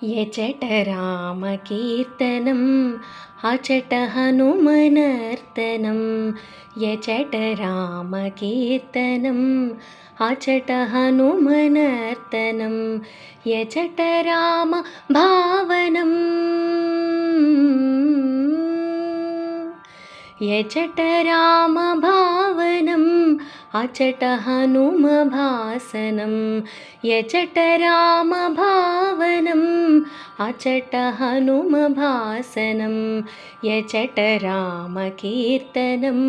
यचट रामकीर्तनं अचट हनुमनर्तनं यचट रामकीर्तनं अचट हनुमनर्तनं यचट राम भावनं यचट राम भावनं अचट हनुमभासनं यचट राम भावनं अचट हनुमभासनं यचट रामकीर्तनं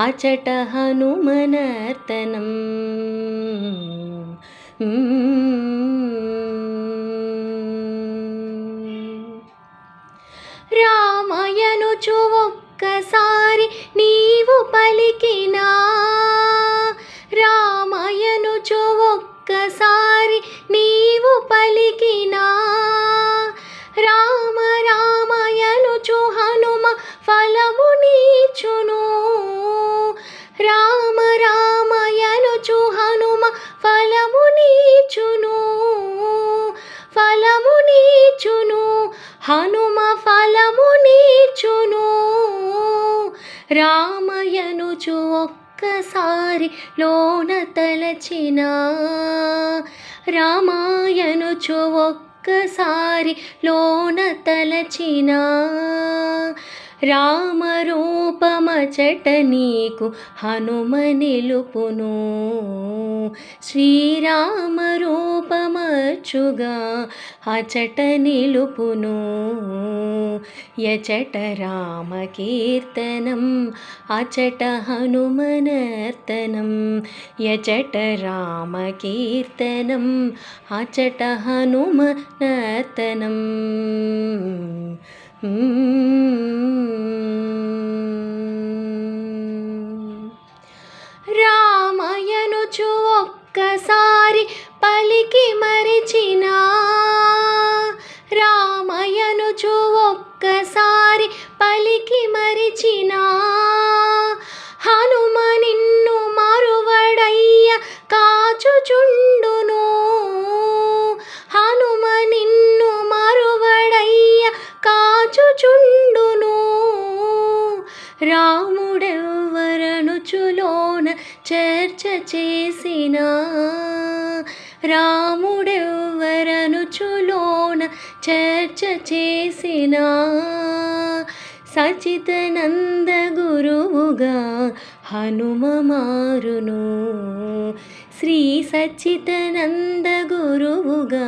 अचट हनुमनर्तनं రామయనుచు ఒక్కసారి నీవు పలికినా రామయనుచు ఒక్కసారి నీవు పలికినా రామ రామయనుచు హనుమ ఫలము నీచును రామ రామయనుచు హనుమ ఫలము నీచును ఫలము నీచును హనుమ ఫలము నీచును రామయనుచు ఒక్కసారి లోన తలచిన రామాయనుచు ఒక్కసారి లోన తలచిన రామరూపమచట నీకు హనుమ నిలుపును శ్రీరామరూపమచ్చుగా అచట నిలుపును యచట రామకీర్తనం అచట హనుమనర్తనం యచట రామకీర్తనం అచట హనుమనర్తనం రామయనుచు ఒక్కసారి పలికి మరిచినా రామయనుచు ఒక్కసారి పలికి మరిచినా హనుమ నిన్ను మరువడయ్య కాచుచుండును హనుమ నిన్ను మరువడయ్య కాచుచుండును రాముడెవ్వరనుచులోన చర్చ చేసిన రాముడెవ్వరనుచులోన చర్చ చేసిన సచితనంద గురువుగా హనుమ మారును శ్రీ సచితనంద గురువుగా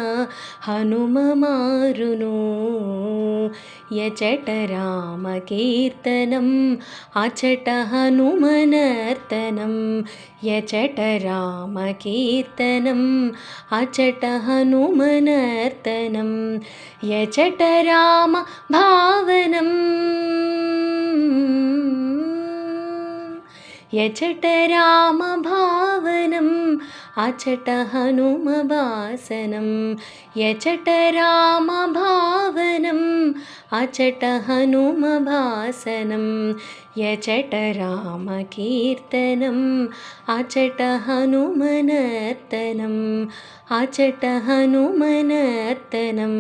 హనుమ మారును యచట రామకీర్తనం అచట హనుమనర్తనం యచట రామకీర్తనం అచట హనుమనర్తనం యచట రామ భావనం యచట రామ భావనం అచట హనుమభాసనం యచట రామ భావనం అచట హనుమభాసనం యచట రామకీర్తనం అచట హనుమనర్తనం అచట హనుమనర్తనం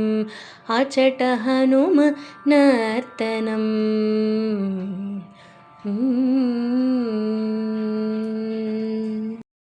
అచట హనుమనర్తనం